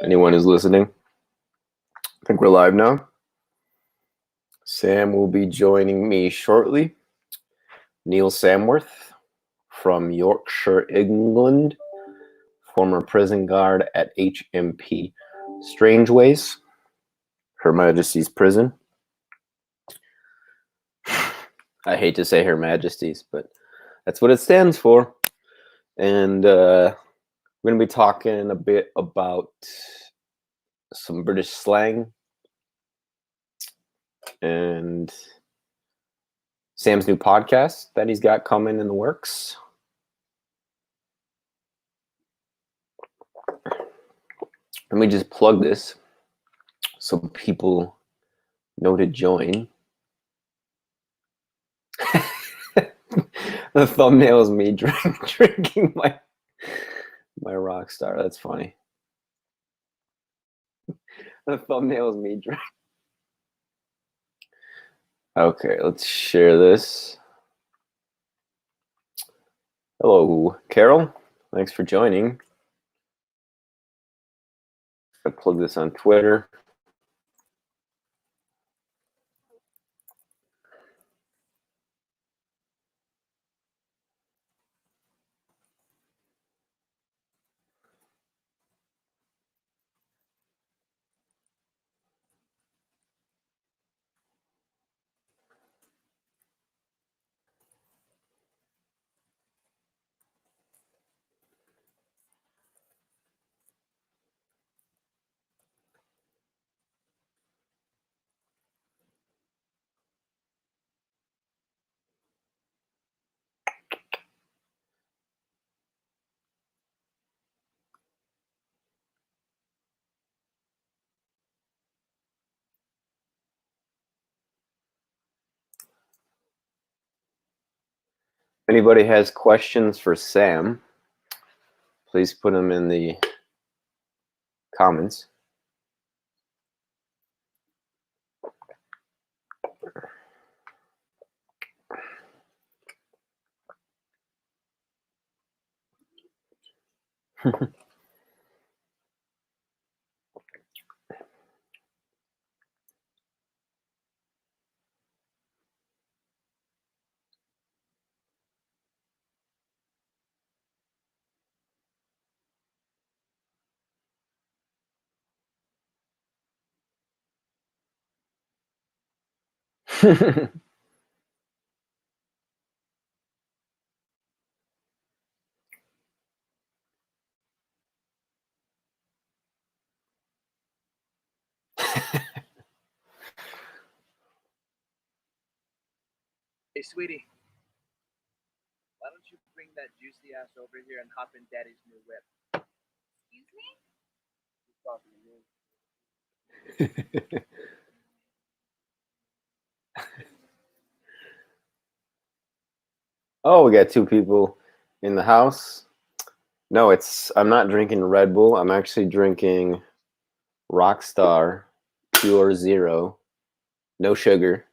Anyone who's listening. I think we're live now. Sam will be joining me shortly. Neil Samworth from Yorkshire, England, former prison guard at HMP Strangeways, Her Majesty's Prison. I hate to say Her Majesty's, but that's what it stands for. And we're going to be talking a bit about some British slang and Sam's new podcast that he's got coming in the works. Let me just plug this so people know to join. The thumbnail is me drinking my Rockstar. That's funny. The thumbnail is me drinking. Okay, let's share this. Hello, Carol. Thanks for joining. I plug this on Twitter. If anybody has questions for Sam, please put them in the comments. Hey, sweetie, why don't you bring that juicy ass over here and hop in Daddy's new whip? Excuse me? He's talking to me. Oh, we got two people in the house. No, I'm not drinking Red Bull. I'm actually drinking Rockstar Pure Zero, no sugar,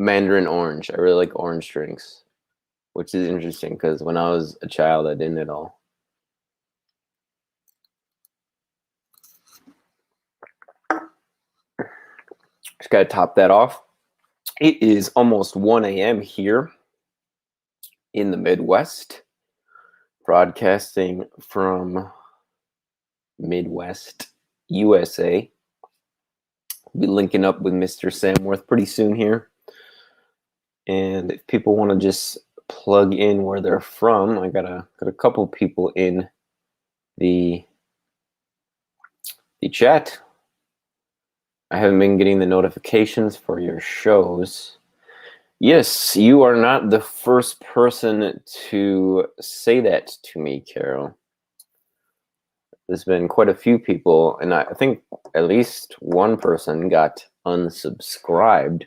Mandarin Orange. I really like orange drinks, which is interesting because when I was a child, I didn't at all. Just got to top that off. It is almost 1 a.m. here in the Midwest, broadcasting from Midwest, USA. We'll be linking up with Mr. Samworth pretty soon here. And if people want to just plug in where they're from, I got a couple people in the chat. I haven't been getting the notifications for your shows. Yes, you are not the first person to say that to me, Carol. There's been quite a few people, and I think at least one person got unsubscribed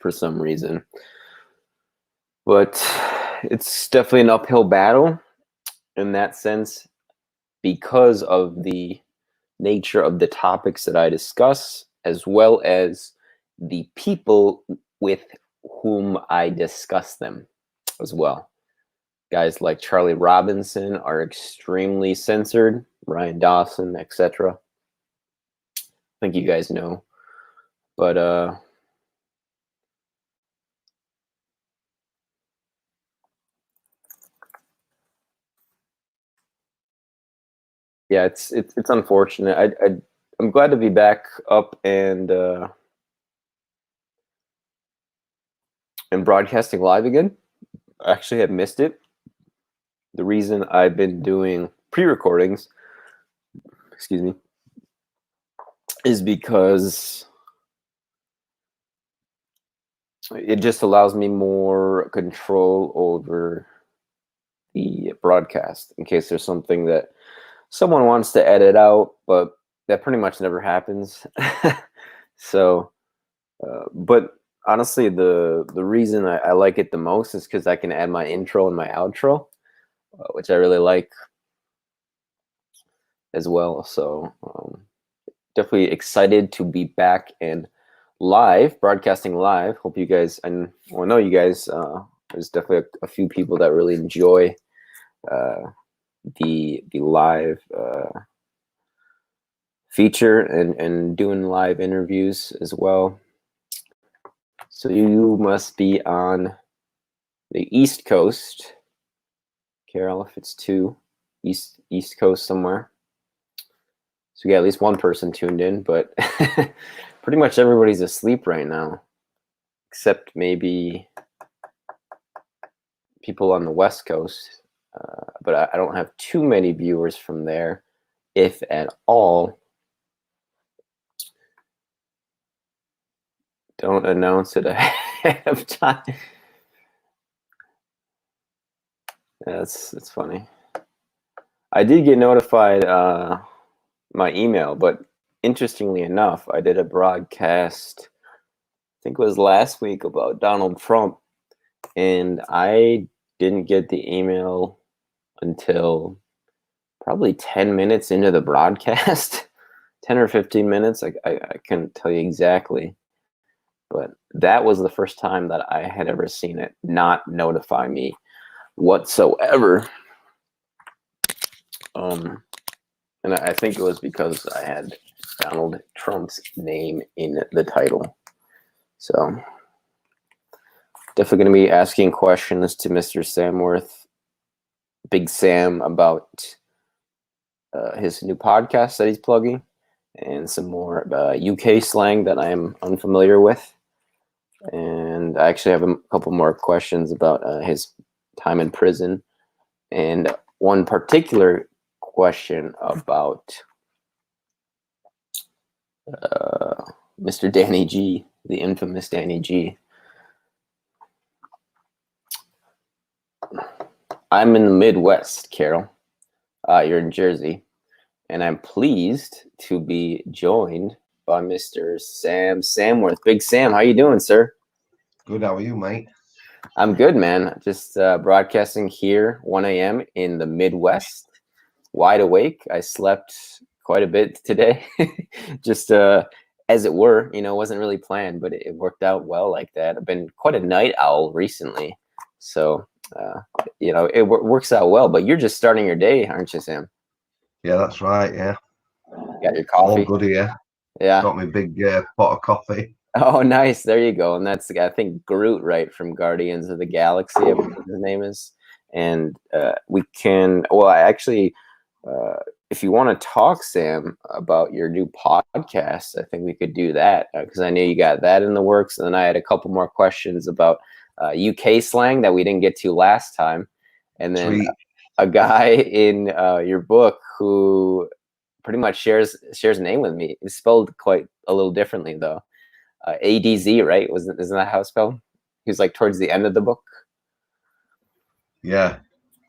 for some reason. But it's definitely an uphill battle in that sense because of the nature of the topics that I discuss, as well as the people with whom I discuss them as well. guys like Charlie Robinson are extremely censored, Ryan Dawson, etc. I think you guys know. But yeah, it's unfortunate. I'm glad to be back up and broadcasting live again. I actually had missed it. The reason I've been doing pre-recordings, excuse me, is because it just allows me more control over the broadcast in case there's something that someone wants to edit out, but that pretty much never happens. So, but honestly, the reason I like it the most is because I can add my intro and my outro, which I really like as well. So definitely excited to be back and live, broadcasting live. Hope you guys, and well, I know you guys, there's definitely a few people that really enjoy the live feature and doing live interviews as well. So you must be on the East Coast, Carol, if it's East Coast somewhere. So we got at least one person tuned in, but pretty much everybody's asleep right now, except maybe people on the West Coast. But I don't have too many viewers from there, if at all. Don't announce it ahead of time. That's funny. I did get notified my email, but interestingly enough, I did a broadcast, I think it was last week, about Donald Trump, and I didn't get the email until probably 10 minutes into the broadcast. 10 or 15 minutes, I couldn't tell you exactly. But that was the first time that I had ever seen it not notify me whatsoever. And I think it was because I had Donald Trump's name in the title. So definitely going to be asking questions to Mr. Samworth, Big Sam, about his new podcast that he's plugging, and some more UK slang that I'm unfamiliar with. And I actually have a couple more questions about his time in prison, and one particular question about Mr. Danny G, the infamous Danny G. I'm in the Midwest, Carol. You're in Jersey, and I'm pleased to be joined by Mr. Sam Samworth. Big Sam, how you doing, sir? Good. How are you, mate? I'm good, man. Just broadcasting here, 1 a.m. in the Midwest. Wide awake. I slept quite a bit today. Just as it were, it wasn't really planned, but it worked out well like that. I've been quite a night owl recently. So, it works out well. But you're just starting your day, aren't you, Sam? Yeah, that's right. Yeah. Got your coffee? All good here. Yeah. Got me big pot of coffee. Oh, nice. There you go. And that's, I think, Groot, right, from Guardians of the Galaxy, I believe his name is. And we can, well, I actually, if you want to talk, Sam, about your new podcast, I think we could do that, because I knew you got that in the works. And then I had a couple more questions about UK slang that we didn't get to last time. And then Sweet. A guy in your book who pretty much shares a name with me. It's spelled quite a little differently, though. ADZ, right? Isn't that how it's spelled? He was like towards the end of the book. Yeah.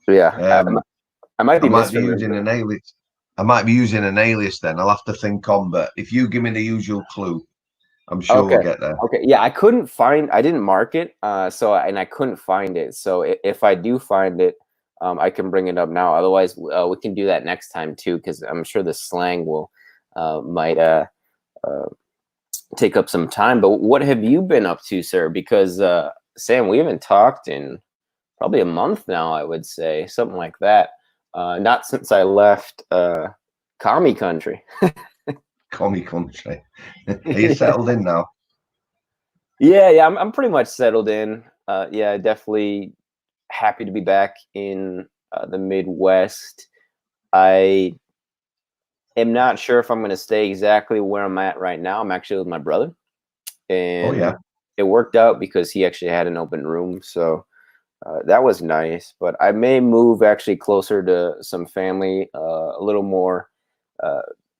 Yeah. I might be using an alias. I might be using an alias then. I'll have to think on, but if you give me the usual clue, I'm sure we'll get there. Okay. Yeah, I didn't mark it, and I couldn't find it. So if I do find it, I can bring it up now. Otherwise, we can do that next time too, because I'm sure the slang might take up some time. But what have you been up to, sir? Because Sam, we haven't talked in probably a month now, I would say, something like that. Not since I left commie country. Commie country. Are you settled in now? Yeah, I'm pretty much settled in. Yeah, definitely happy to be back in the Midwest. I am not sure if I'm going to stay exactly where I'm at right now. I'm actually with my brother, Oh and yeah. it worked out because he actually had an open room, so that was nice. But I may move actually closer to some family, a little more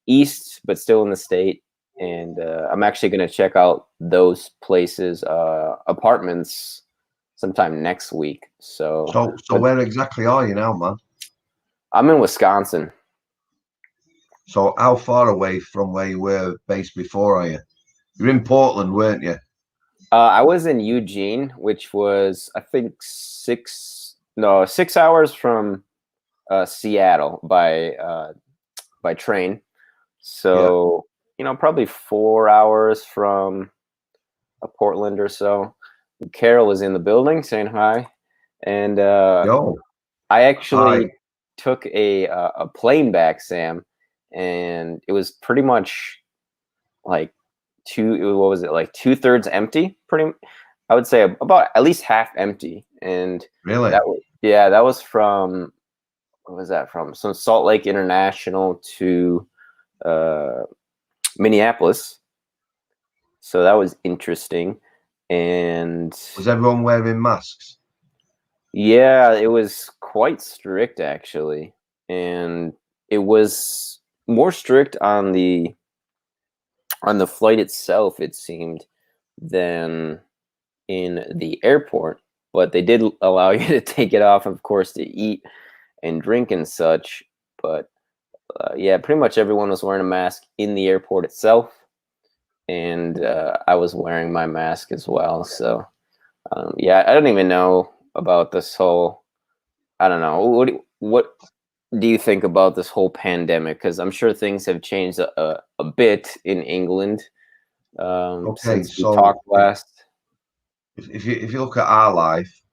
east, but still in the state. And I'm actually going to check out those places, apartments, sometime next week. So, So where exactly are you now, man? I'm in Wisconsin. So how far away from where you were based before are you? You're in Portland, weren't you? I was in Eugene, which was I think 6 hours from Seattle by train. Yeah. So probably 4 hours from Portland or so. Carol was in the building saying hi, and Yo. I Hi. actually took a plane back, Sam, and it was pretty much like what was it, like 2/3 empty? I would say about at least half empty, and Really? that was from, what was that from? So Salt Lake International to uh, Minneapolis. So that was interesting, and Was everyone wearing masks? yeah, it was quite strict actually, and it was more strict on the flight itself, it seemed, than in the airport. But they did allow you to take it off, of course, to eat and drink and such. But yeah, pretty much everyone was wearing a mask in the airport itself, and I was wearing my mask as well. So yeah, I don't even know about this whole. I don't know what do you think about this whole pandemic? Because I'm sure things have changed a bit in England Okay, since we so talked last. if you look at our life,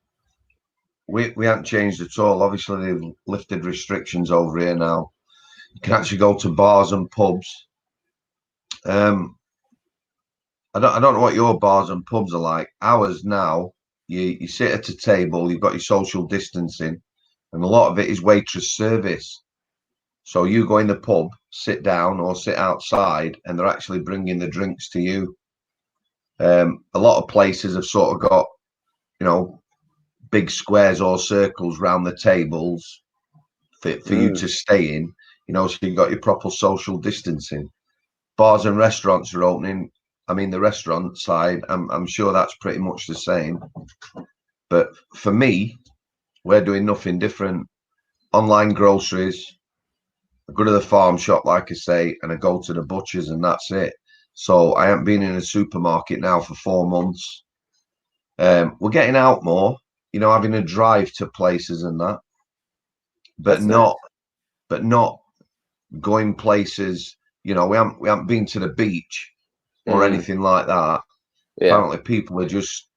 we haven't changed at all. Obviously, they've lifted restrictions over here now. You can actually go to bars and pubs. I don't know what your bars and pubs are like. Ours now, you sit at a table, you've got your social distancing, and a lot of it is waitress service. So you go in the pub, sit down or sit outside, and they're actually bringing the drinks to you. A lot of places have sort of got, you know, big squares or circles round the tables for you to stay in, so you've got your proper social distancing. Bars and restaurants are opening. I mean, the restaurant side, I'm sure that's pretty much the same. But for me, we're doing nothing different. Online groceries, I go to the farm shop, like I say, and I go to the butchers, and that's it. So I haven't been in a supermarket now for 4 months. We're getting out more, having a drive to places and that, but That's nice. not going places. We haven't been to the beach or anything like that. Yeah. Apparently, people are just,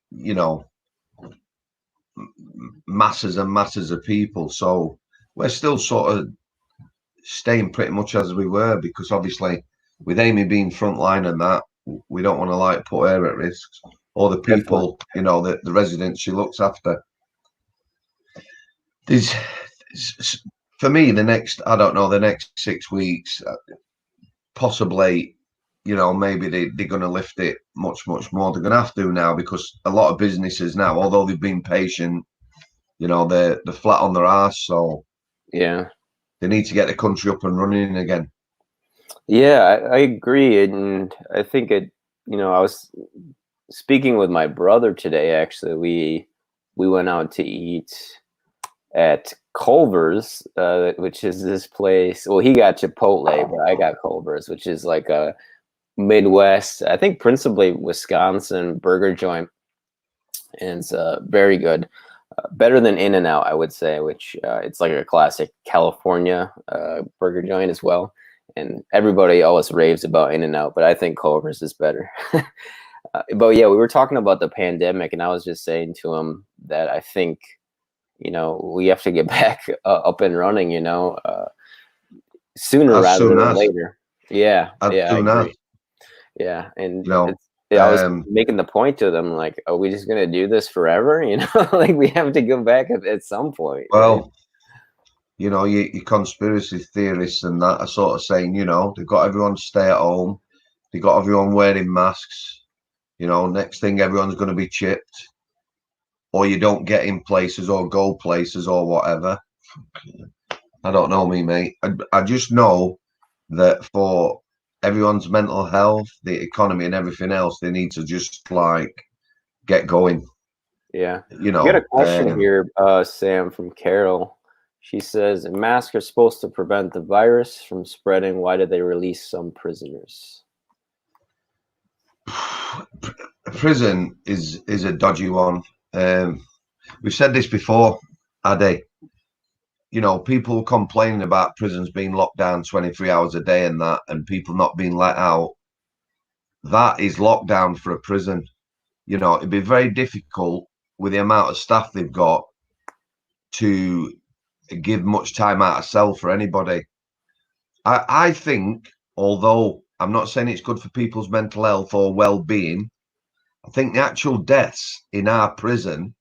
masses and masses of people. So we're still sort of staying pretty much as we were, because obviously with Amy being frontline and that, we don't want to like put her at risk, or the people, the residents she looks after. There's, for me, the next 6 weeks, possibly, maybe they're going to lift it much more. They're going to have to now, because a lot of businesses now, although they've been patient, they're flat on their ass. So Yeah. they need to get the country up and running again. Yeah, I agree. And I think I was speaking with my brother today, actually. We went out to eat at Culver's, which is this place. Well, he got Chipotle, but I got Culver's, which is like a Midwest, I think principally Wisconsin burger joint. And it's very good. Better than In-N-Out, I would say, which it's like a classic California burger joint as well. And everybody always raves about In-N-Out, but I think Culver's is better. But yeah, we were talking about the pandemic, and I was just saying to him that I think we have to get back up and running, sooner As rather soon than as, later. Yeah, as yeah, I soon as, agree. Yeah, and you know, I was making the point to them, like, are we just gonna do this forever? Like we have to go back at some point, right? well, your conspiracy theorists and that are sort of saying, they've got everyone to stay at home. They've got everyone wearing masks. Next thing everyone's going to be chipped, or you don't get in places or go places or whatever. I don't know me, mate. I just know that for everyone's mental health, the economy and everything else, they need to just like get going. Yeah. We got a question here, Sam, from Carol. She says, masks are supposed to prevent the virus from spreading. Why did they release some prisoners? Prison is a dodgy one. We've said this before, Ade. People complaining about prisons being locked down 23 hours a day and that, and people not being let out. That is lockdown for a prison. It'd be very difficult with the amount of staff they've got to give much time out of cell for anybody. I think, although I'm not saying it's good for people's mental health or well-being, I think the actual deaths in our prison,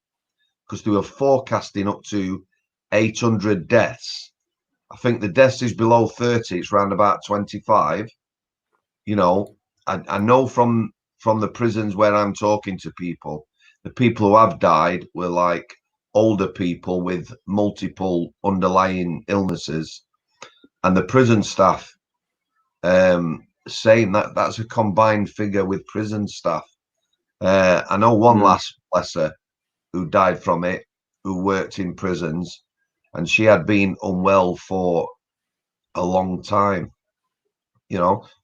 because they were forecasting up to 800 deaths. I think the deaths is below 30. It's around about 25. I know from the prisons where I'm talking to people, the people who have died were like older people with multiple underlying illnesses, and the prison staff saying that that's a combined figure with prison staff. I know one last blesser who died from it, who worked in prisons, and she had been unwell for a long time.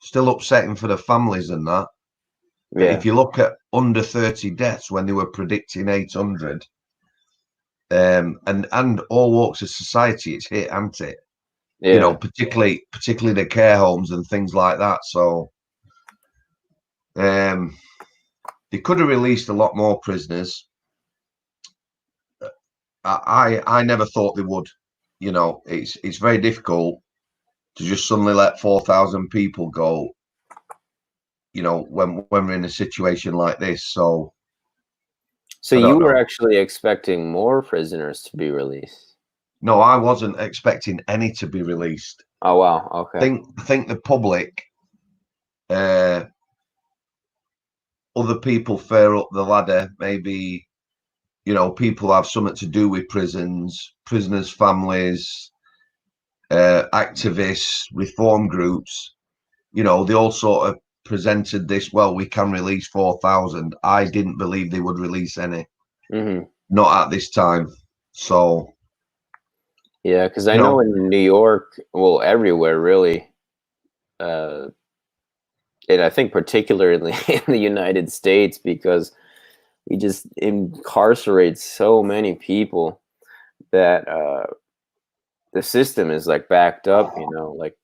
Still upsetting for the families and that. But if you look at under 30 deaths when they were predicting 800, and all walks of society, it's hit, hasn't it? Yeah. Particularly the care homes and things like that. So they could have released a lot more prisoners. I never thought they would. It's very difficult to just suddenly let 4,000 people go. When we're in a situation like this. So you were actually expecting more prisoners to be released? No, I wasn't expecting any to be released. Oh wow, okay. I think the public, other people fare up the ladder. Maybe people have something to do with prisons, prisoners' families, activists, reform groups. They all sort of presented this. Well, we can release 4,000. I didn't believe they would release any. Not at this time. So. Yeah, because I know in New York, well, everywhere really, and I think particularly in the United States, because we just incarcerate so many people that the system is like backed up, like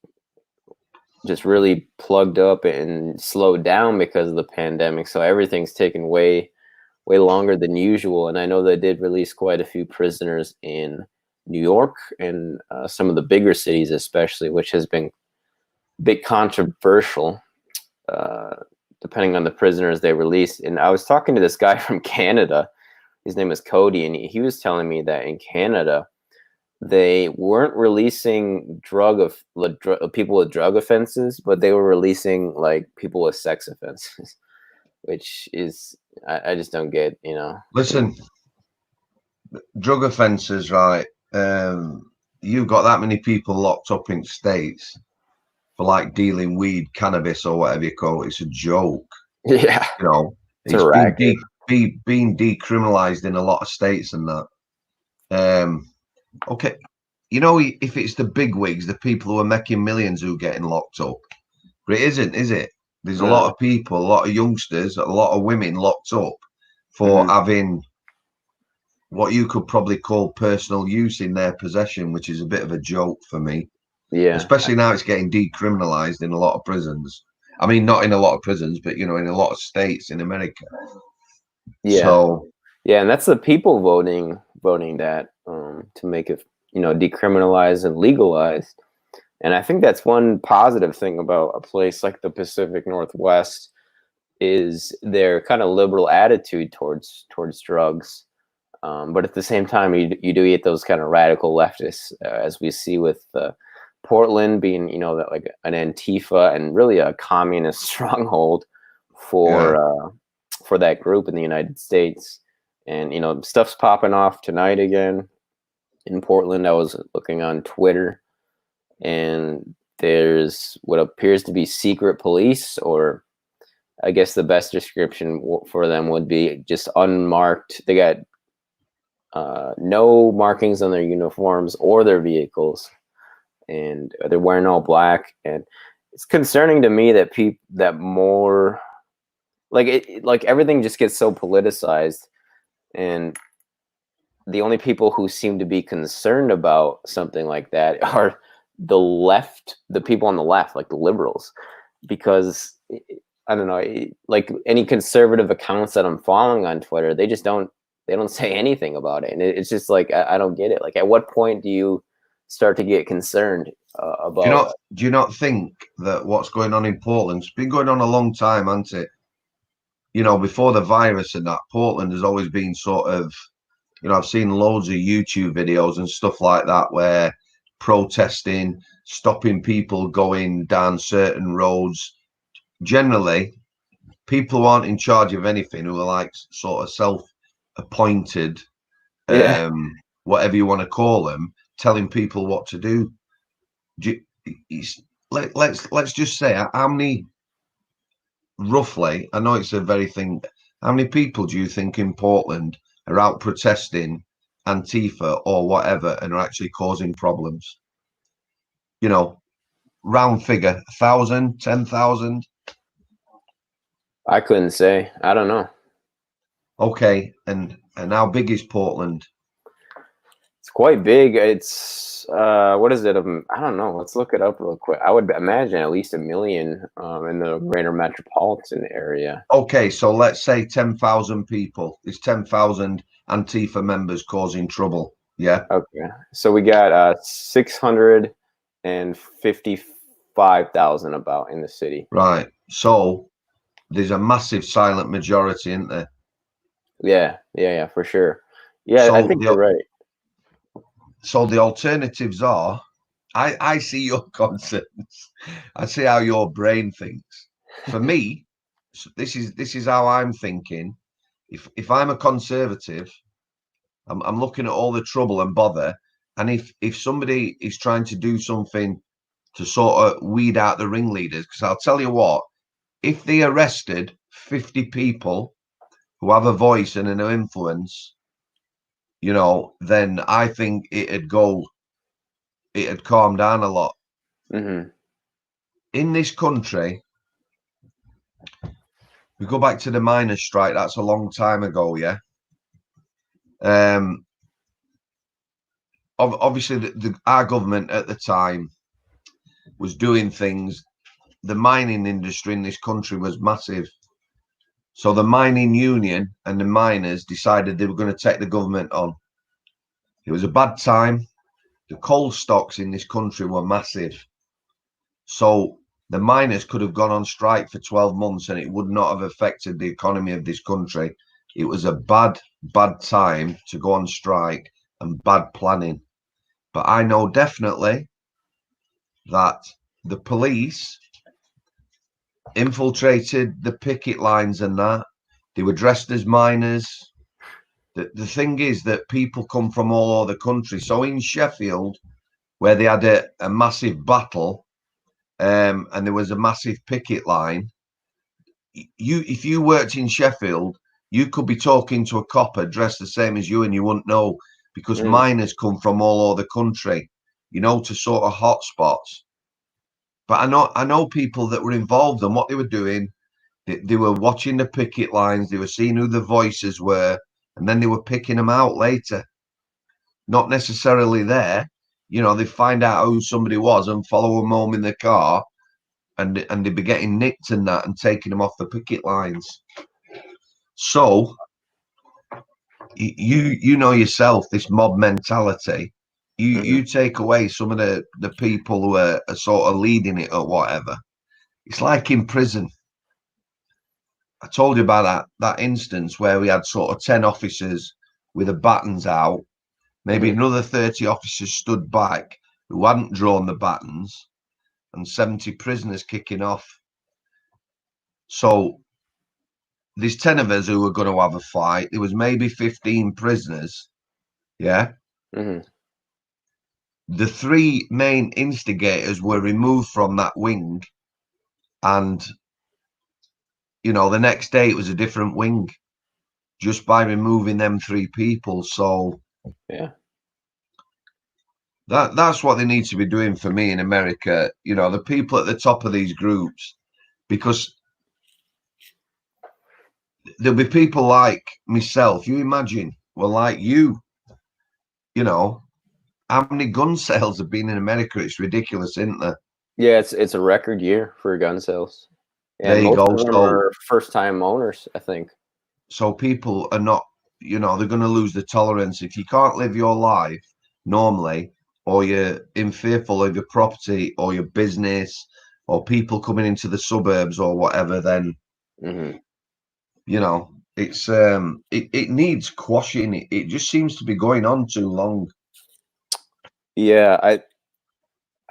just really plugged up and slowed down because of the pandemic. So everything's taken way longer than usual. And I know they did release quite a few prisoners in New York and some of the bigger cities, especially, which has been a bit controversial, depending on the prisoners they released. And I was talking to this guy from Canada. His name is Cody, and he was telling me that in Canada, they weren't releasing people with drug offenses, but they were releasing like people with sex offenses, which is I just don't get. Listen, drug offences, right? You've got that many people locked up in states for like dealing weed, cannabis, or whatever you call it. It's a joke. Yeah, it's being decriminalized in a lot of states and that. Okay, if it's the big wigs, the people who are making millions who are getting locked up, but it isn't, is it? There's a lot of people, a lot of youngsters, a lot of women locked up for having what you could probably call personal use in their possession, which is a bit of a joke for me. Yeah. Especially now it's getting decriminalized in a lot of prisons. I mean, not in a lot of prisons, but, in a lot of states in America. Yeah. So, yeah, and that's the people voting that. to make it, decriminalized and legalized. And I think that's one positive thing about a place like the Pacific Northwest is their kind of liberal attitude towards drugs. But at the same time, you do get those kind of radical leftists, as we see with Portland being, that like an Antifa and really a communist stronghold for that group in the United States. And stuff's popping off tonight again in Portland. I was looking on Twitter, and there's what appears to be secret police, or I guess the best description for them would be just unmarked. They got no markings on their uniforms or their vehicles, and they're wearing all black. And it's concerning to me that that more like everything just gets so politicized, and the only people who seem to be concerned about something like that are the left, the people on the left, like the liberals, because I don't know, like any conservative accounts that I'm following on Twitter, they don't say anything about it. And it's just like, I don't get it. Like, at what point do you start to get concerned about? Do you not think that what's going on in Portland's been going on a long time, hasn't it? Before the virus and that, Portland has always been sort of, I've seen loads of YouTube videos and stuff like that where protesting, stopping people going down certain roads. Generally, people who aren't in charge of anything, who are like sort of self-appointed, whatever you want to call them, telling people what to do. Let's just say, how many, roughly, I know it's a very thing, how many people do you think in Portland are out protesting Antifa or whatever and are actually causing problems? Round figure, 1,000, 10,000? I couldn't say. I don't know. Okay, and how big is Portland? It's quite big. It's what is it? I don't know. Let's look it up real quick. I would imagine at least 1 million in the greater metropolitan area. Okay, so let's say 10,000 people. Is 10,000 Antifa members causing trouble? Yeah. Okay, so we got 655,000 about in the city. Right. So there's a massive silent majority, isn't there? Yeah, for sure. Yeah, so I think you're right. So the alternatives are, I see your concerns. I see how your brain thinks. For me, this is how I'm thinking. If I'm a conservative, I'm looking at all the trouble and bother, and if somebody is trying to do something to sort of weed out the ringleaders, because I'll tell you what, if they arrested 50 people who have a voice and an influence, then I think it'd calm down a lot. Mm-hmm. In this country, we go back to the miners' strike. That's a long time ago, yeah. Obviously, our government at the time was doing things. The mining industry in this country was massive. So the mining union and the miners decided they were going to take the government on. It was a bad time. The coal stocks in this country were massive. So the miners could have gone on strike for 12 months and it would not have affected the economy of this country. It was a bad time to go on strike and bad planning. But I know definitely that the police infiltrated the picket lines and that. They were dressed as miners. The thing is that people come from all over the country. So in Sheffield, where they had a massive battle, and there was a massive picket line, if you worked in Sheffield, you could be talking to a copper dressed the same as you and you wouldn't know, because miners come from all over the country, to sort of hotspots. But I know people that were involved, and what they were doing, they were watching the picket lines, they were seeing who the voices were, and then they were picking them out later. Not necessarily there. They find out who somebody was and follow them home in the car, and they'd be getting nicked and that and taking them off the picket lines. So you know yourself, this mob mentality. You take away some of the people who are sort of leading it or whatever. It's like in prison. I told you about that instance where we had sort of 10 officers with the batons out, maybe another 30 officers stood back who hadn't drawn the batons, and 70 prisoners kicking off. So there's 10 of us who were going to have a fight. There was maybe 15 prisoners. Yeah. The three main instigators were removed from that wing, and the next day it was a different wing just by removing them three people. So yeah, that's what they need to be doing for me in America. The people at the top of these groups, because there'll be people like myself. You imagine, well, like you how many gun sales have been in America? It's ridiculous, isn't there? Yeah, it's a record year for gun sales. And there you most go. of them are first-time owners, I think. So people are not, they're going to lose the tolerance. If you can't live your life normally, or you're fearful of your property or your business or people coming into the suburbs or whatever, then, it's it needs quashing. It just seems to be going on too long. Yeah,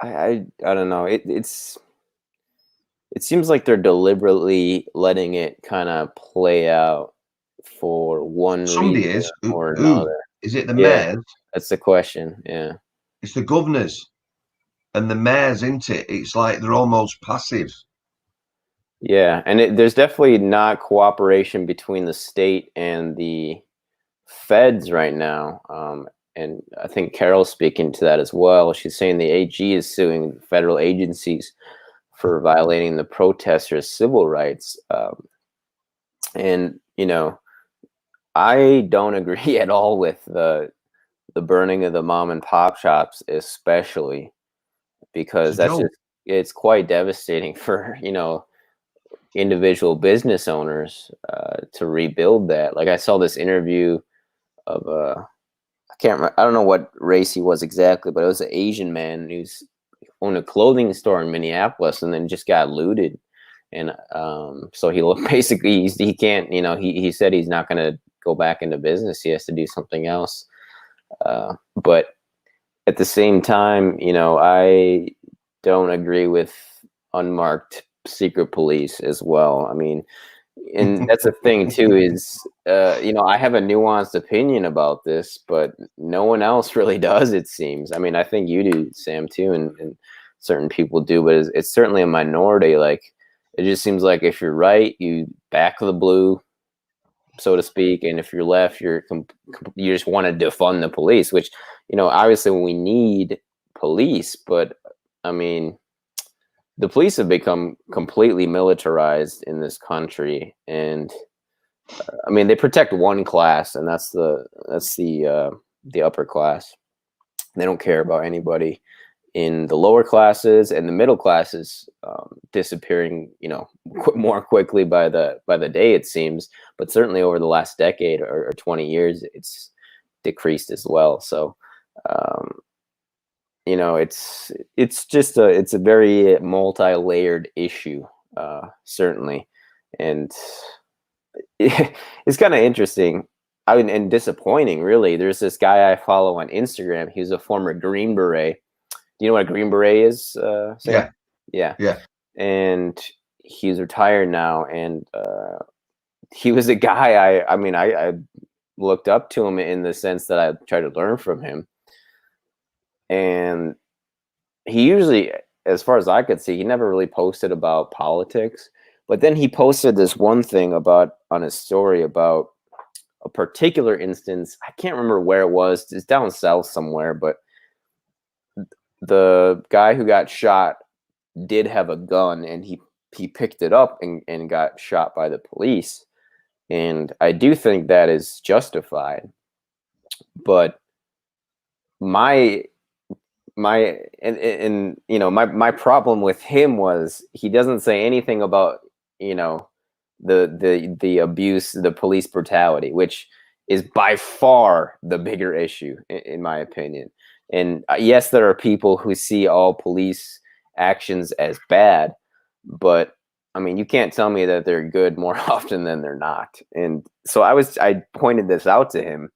I don't know. It seems like they're deliberately letting it kind of play out for one Somebody reason is. or Who? another. Is it the Yeah, mayors? that's the question. Yeah. It's the governors and the mayors, isn't it? It's like they're almost passive. Yeah, and there's definitely not cooperation between the state and the feds right now. And I think Carol's speaking to that as well. She's saying the AG is suing federal agencies for violating the protesters' civil rights. And, I don't agree at all with the burning of the mom and pop shops, especially because it's quite devastating for, individual business owners to rebuild that. Like I saw this interview of I can't remember, I don't know what race he was exactly, but it was an Asian man who's owned a clothing store in Minneapolis and then just got looted. And so he basically he can't, he said he's not going to go back into business. He has to do something else. But at the same time, I don't agree with unmarked secret police as well. I mean, and that's the thing too is, I have a nuanced opinion about this, but no one else really does, it seems. I mean, I think you do, Sam, too, and certain people do, but it's certainly a minority. Like, it just seems like if you're right, you back the blue, so to speak, and if you're left, you just want to defund the police, which, obviously we need police, but I mean, the police have become completely militarized in this country, and I mean, they protect one class, and that's the upper class. They don't care about anybody in the lower classes, and the middle classes disappearing, more quickly by the day, it seems. But certainly over the last decade or 20 years, it's decreased as well. So, it's a very multi-layered issue, certainly, and it's kind of interesting. I mean, and disappointing, really. There's this guy I follow on Instagram. He's a former Green Beret. Do you know what a Green Beret is, Sam? Yeah. And he's retired now, and he was a guy I looked up to him in the sense that I tried to learn from him. And he usually, as far as I could see, he never really posted about politics. But then he posted this one thing on his story about a particular instance. I can't remember where it was. It's down south somewhere, but the guy who got shot did have a gun, and he picked it up and got shot by the police. And I do think that is justified. But my problem with him was he doesn't say anything about, the abuse, the police brutality, which is by far the bigger issue, in my opinion. And yes, there are people who see all police actions as bad, but I mean, you can't tell me that they're good more often than they're not. And so I pointed this out to him,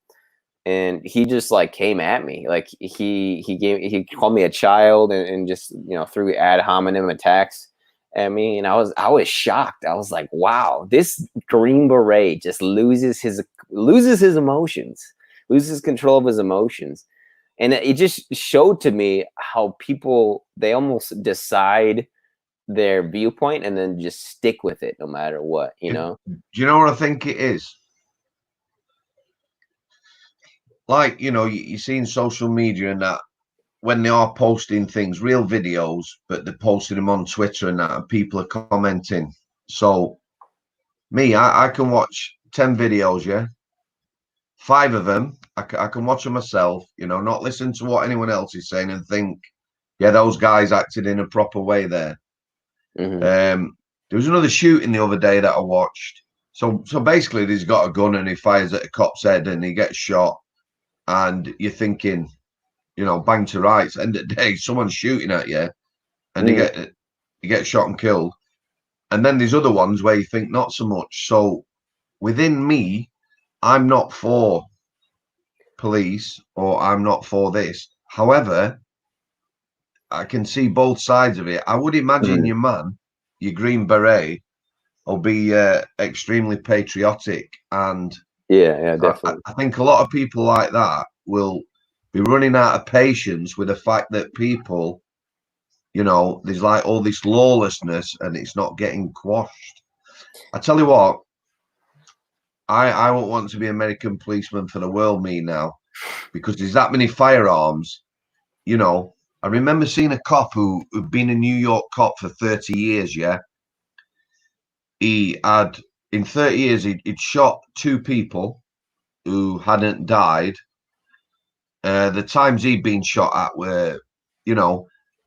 and he just like came at me. Like he called me a child and just, threw ad hominem attacks at me. And I was shocked. I was like, wow, this Green Beret just loses his emotions, loses control of his emotions. And it just showed to me how people, they almost decide their viewpoint and then just stick with it no matter what, Do you know what I think it is? Like, you see in social media and that, when they are posting things, real videos, but they're posting them on Twitter and that, and people are commenting. So me, I can watch 10 videos, yeah? 5 of them, I can watch them myself, not listen to what anyone else is saying and think, yeah, those guys acted in a proper way there. Mm-hmm. There was another shooting the other day that I watched. So basically, he's got a gun and he fires at a cop's head and he gets shot. And you're thinking, bang to rights. End of the day, someone's shooting at you, and you get shot and killed. And then there's other ones where you think not so much. So within me, I'm not for police or I'm not for this. However, I can see both sides of it. I would imagine your man, your Green Beret, will be extremely patriotic, and yeah, definitely. I think a lot of people like that will be running out of patience with the fact that people, there's like all this lawlessness and it's not getting quashed. I tell you what, I won't want to be American policeman for the world, me now, because there's that many firearms. I remember seeing a cop who'd been a New York cop for 30 years, yeah. He had, in 30 years, he'd shot 2 people who hadn't died. The times he'd been shot at were,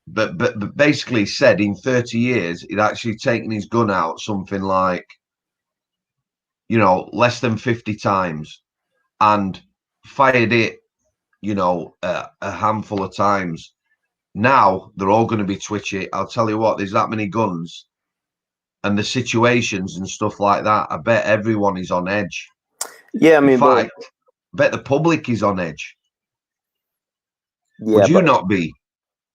but basically said in 30 years, he'd actually taken his gun out something like, less than 50 times and fired it, a handful of times. Now they're all going to be twitchy. I'll tell you what, there's that many guns and the situations and stuff like that. I bet everyone is on edge. Yeah, I mean, in fact, I bet the public is on edge. Yeah, would you not be?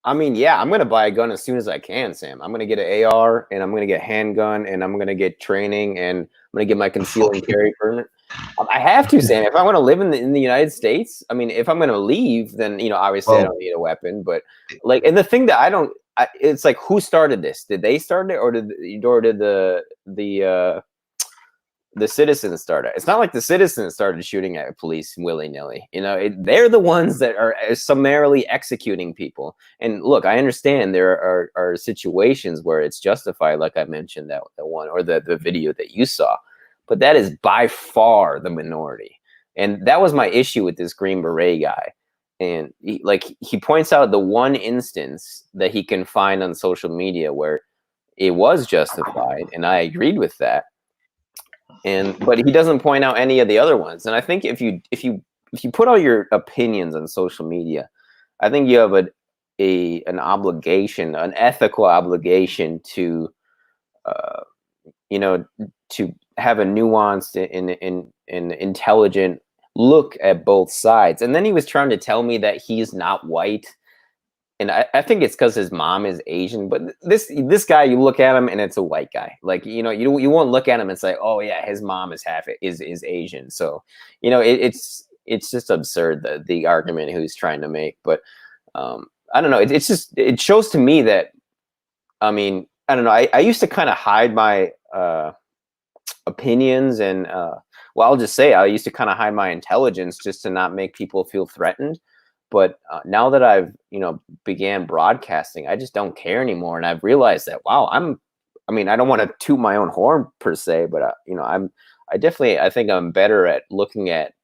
I mean, yeah, I'm gonna buy a gun as soon as I can, Sam. I'm gonna get an AR and I'm gonna get handgun and I'm gonna get training and I'm gonna get my conceal and carry permit. I have to, Sam. If I want to live in the United States, I mean, if I'm gonna leave, then obviously I don't need a weapon. But like, and the thing that it's like, who started this? Did they start it, or did the citizens started? It's not like the citizens started shooting at police willy-nilly. They're the ones that are summarily executing people. And look, I understand there are situations where it's justified, like I mentioned, that one, or the video that you saw, but that is by far the minority. And that was my issue with this Green Beret guy. And he points out the one instance that he can find on social media where it was justified, and I agreed with that. But he doesn't point out any of the other ones. And I think if you put all your opinions on social media, I think you have an obligation, an ethical obligation to to have a nuanced and intelligent look at both sides. And then he was trying to tell me that he's not white. And I think it's because his mom is Asian, but this guy, you look at him and it's a white guy. Like, you won't look at him and say, oh yeah, his mom is is Asian. So, it's just absurd, the argument he's trying to make. But I don't know. It shows to me that, I mean, I don't know. I used to kind of hide my opinions and I'll just say I used to kind of hide my intelligence just to not make people feel threatened. But now that I've, began broadcasting, I just don't care anymore. And I've realized that, wow, I don't want to toot my own horn per se, but I think I'm better at looking at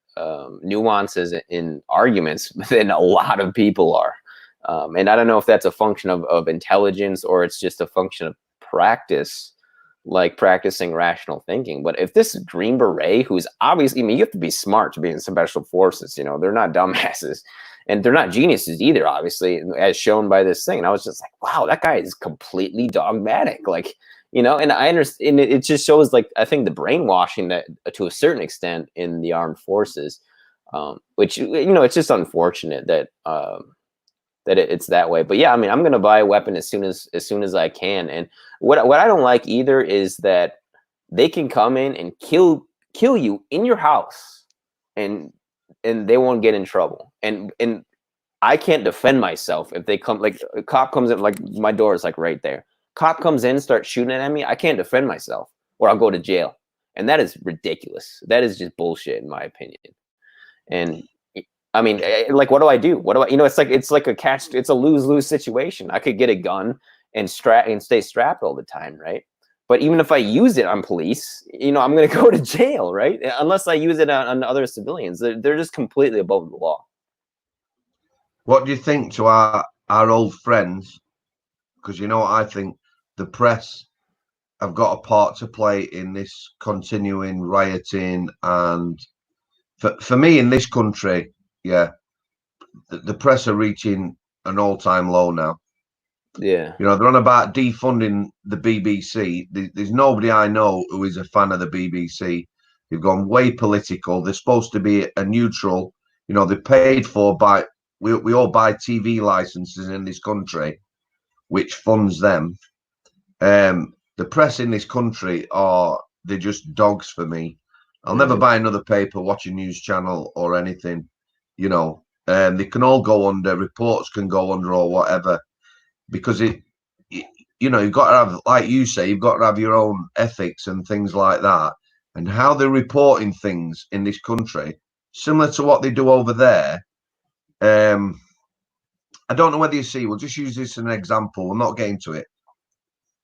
nuances in arguments than a lot of people are. And I don't know if that's a function of intelligence or it's just a function of practice. like practicing rational thinking. But if this Green Beret, who's obviously, I mean, you have to be smart to be in special forces, you know, they're not dumbasses and they're not geniuses either, obviously, as shown by this thing. And I was just like, wow, that guy is completely dogmatic. Like, you know, and I understand, and it just shows, like, I think the brainwashing that to a certain extent in the armed forces, which, you know, it's just unfortunate that, that it's that way. But yeah, I mean, I'm gonna buy a weapon as soon as I can. And what I don't like either is that they can come in and kill you in your house, and they won't get in trouble. And I can't defend myself if they come, like a cop comes in, like my door is like right there. Cop comes in, starts shooting at me. I can't defend myself, or I'll go to jail. And that is ridiculous. That is just bullshit, in my opinion. And I mean, like, what do I do? What do I, you know, it's like a catch, it's a lose-lose situation. I could get a gun and stay strapped all the time, right? But even if I use it on police, you know, I'm going to go to jail, right? Unless I use it on other civilians. They're just completely above the law. What do you think to our old friends? Because you know what I think, the press have got a part to play in this continuing rioting, and for me in this country, yeah, the press are reaching an all-time low now. Yeah. You know, they're on about defunding the BBC. There's nobody I know who is a fan of the BBC. They've gone way political. They're supposed to be a neutral. You know, they're paid for by, we all buy TV licenses in this country, which funds them. The press in this country they're just dogs for me. I'll never buy another paper, watch a news channel or anything. You know, they can all go under, reports can go under or whatever, because you know, you've got to have, like you say, you've got to have your own ethics and things like that. And how they're reporting things in this country, similar to what they do over there. I don't know whether you see, we'll just use this as an example. We'll not get into it.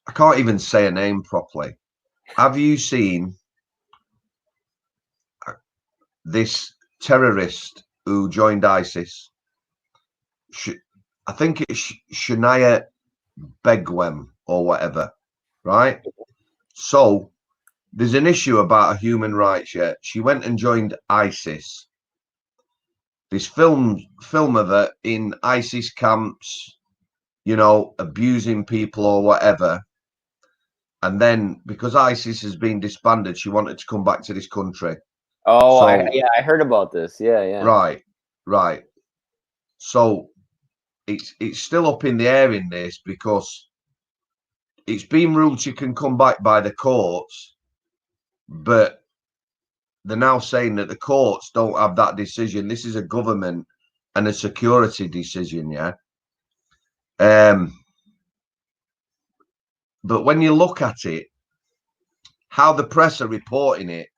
I can't even say a name properly. Have you seen this terrorist who joined ISIS? I think it's Shamima Begum or whatever, right? So there's an issue about her human rights. Yeah, she went and joined ISIS. This film of her in ISIS camps, you know, abusing people or whatever. And then because ISIS has been disbanded, she wanted to come back to this country. Oh, so, I heard about this. Yeah. Right. So it's still up in the air in this, because it's been ruled she can come back by the courts, but they're now saying that the courts don't have that decision. This is a government and a security decision, yeah. But when you look at it, how the press are reporting it,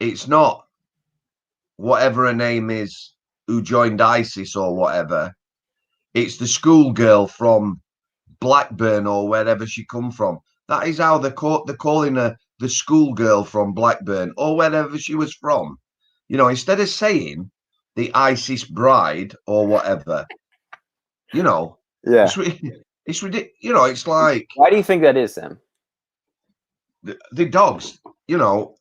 it's not whatever her name is who joined ISIS or whatever. It's the schoolgirl from Blackburn or wherever she come from. That is how they're calling her, the schoolgirl from Blackburn or wherever she was from. You know, instead of saying the ISIS bride or whatever, you know. Yeah. It's ridiculous. You know, it's like. Why do you think that is, Sam? The dogs, you know,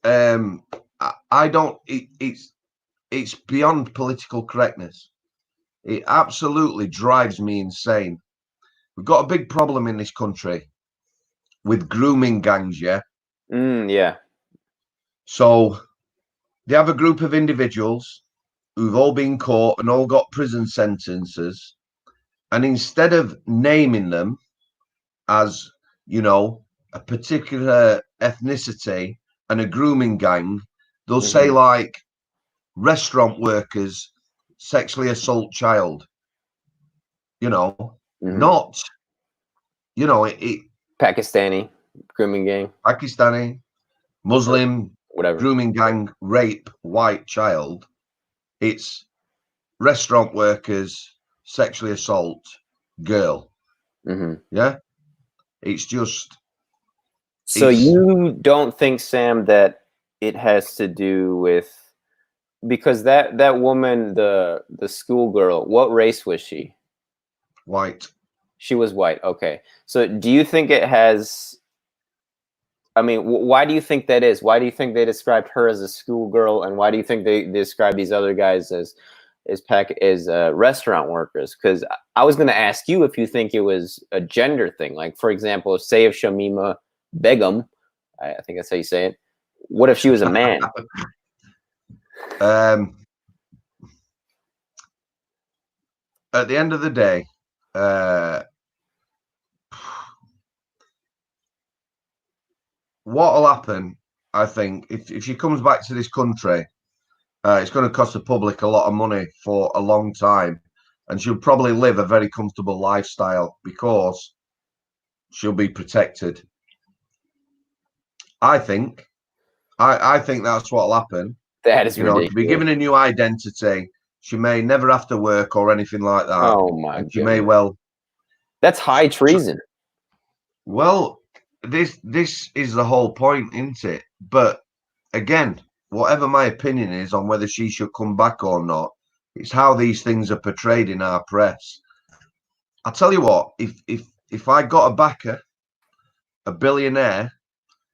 I don't, it's beyond political correctness. It absolutely drives me insane. We've got a big problem in this country with grooming gangs, yeah? Yeah. So they have a group of individuals who've all been caught and all got prison sentences. And instead of naming them as, you know, a particular ethnicity and a grooming gang, they'll say like restaurant workers sexually assault child, you know, not, you know, it Pakistani grooming gang, Pakistani, Muslim, whatever, grooming gang, rape white child. It's restaurant workers sexually assault girl. Yeah, it's just. So you don't think, Sam, that it has to do with, because that woman, the schoolgirl, what race was she? White. She was white. Okay. So do you think it has I mean, why do you think that is? Why do you think they described her as a schoolgirl, and why do you think they describe these other guys as restaurant workers? Because I was going to ask you if you think it was a gender thing. Like, for example, say if Shamima Begum, I think that's how you say it. What if she was a man? At the end of the day, what'll happen, I think, if she comes back to this country, it's going to cost the public a lot of money for a long time, and she'll probably live a very comfortable lifestyle because she'll be protected. I think that's what'll happen. That is ridiculous. To be given a new identity. She may never have to work or anything like that. Oh my god! She may well. That's high treason. Well, this is the whole point, isn't it? But again, whatever my opinion is on whether she should come back or not, it's how these things are portrayed in our press. I'll tell you what, if I got a backer, a billionaire,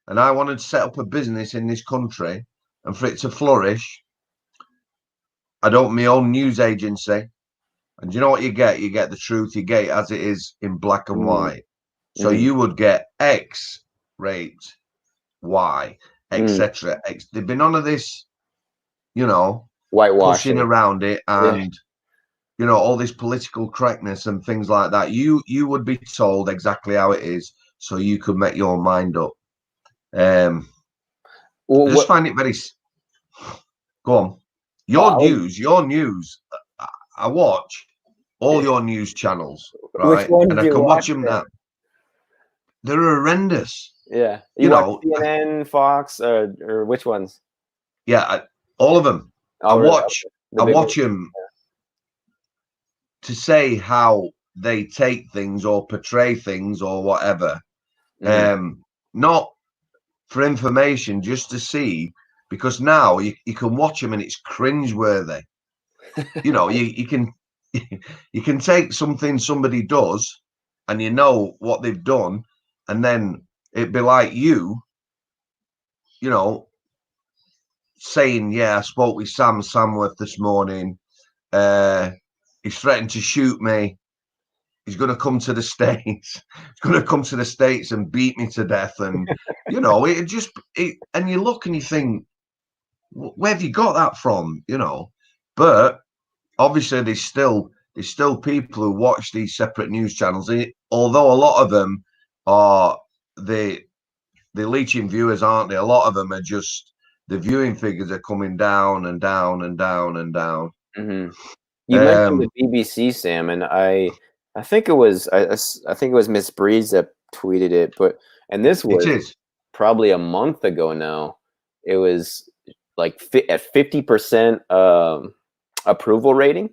and I wanted to set up a business in this country and for it to flourish, I'd open my own news agency. And you know what you get? You get the truth. You get it as it is in black and white. So you would get X raped, Y, etc. They've been on this, whitewashing pushing around it, and all this political correctness and things like that. You would be told exactly how it is, so you could make your mind up. I just find it very. Go on. Your news. I watch all your news channels, right? And I can watch them now. They're horrendous. Yeah, you watch CNN, Fox, or which ones? Yeah, all of them. I watch them to say how they take things or portray things or whatever. Not for information, just to see, because now you can watch them and it's cringeworthy. You can take something somebody does and you know what they've done, and then it'd be like saying, yeah, I spoke with Samworth this morning. He's threatened to shoot me. He's going to come to the States. He's going to come to the States and beat me to death. And, and you look and you think, where have you got that from? But obviously there's still people who watch these separate news channels. Although a lot of them are they're leeching viewers, aren't they? A lot of them are just the viewing figures are coming down and down and down and down. You mentioned the BBC, Sam, and I think it was Miss Brees that tweeted it, and this was probably a month ago now. It was like at 50% approval rating,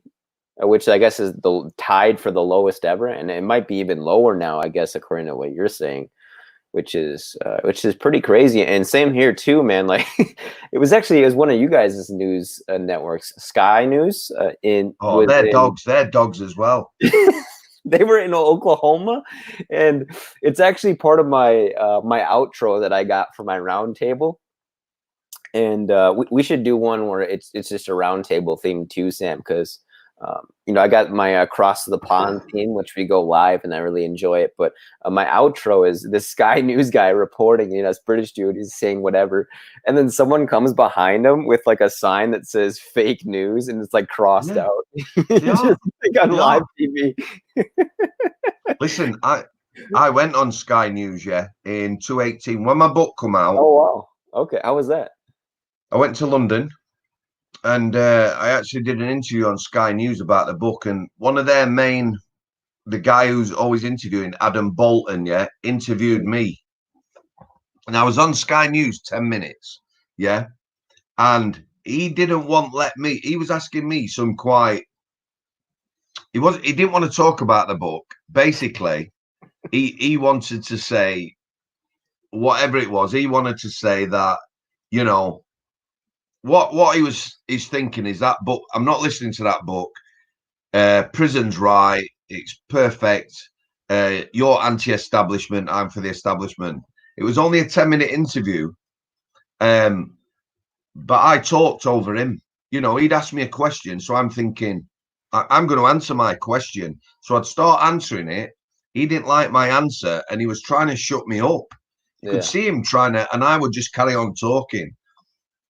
which I guess is tied for the lowest ever, and it might be even lower now, I guess, according to what you're saying, which is pretty crazy. And same here too, man. Like it was one of you guys' news networks, Sky News. They're dogs as well. They were in Oklahoma, and it's actually part of my my outro that I got for my roundtable. And we should do one where it's just a roundtable theme too, Sam, because I got my Across the Pond theme, which we go live, and I really enjoy it. But my outro is this Sky News guy reporting, this British dude, he's saying whatever, and then someone comes behind him with like a sign that says "fake news" and it's like crossed out. Just like on live TV. Listen, I went on Sky News, in 2018 when my book come out. Oh wow, okay, how was that? I went to London. And I actually did an interview on Sky News about the book, and one of their the guy who's always interviewing, Adam Bolton, interviewed me. And I was on Sky News 10 minutes, and he didn't he was asking me he didn't want to talk about the book. Basically, he wanted to say whatever it was. He wanted to say that, what he's thinking is that book. I'm not listening to that book. Prison's right. It's perfect. You're anti-establishment. I'm for the establishment. It was only a 10-minute interview. But I talked over him. You know, he'd ask me a question, so I'm thinking, I'm going to answer my question. So I'd start answering it. He didn't like my answer, and he was trying to shut me up. You could see him trying to, and I would just carry on talking.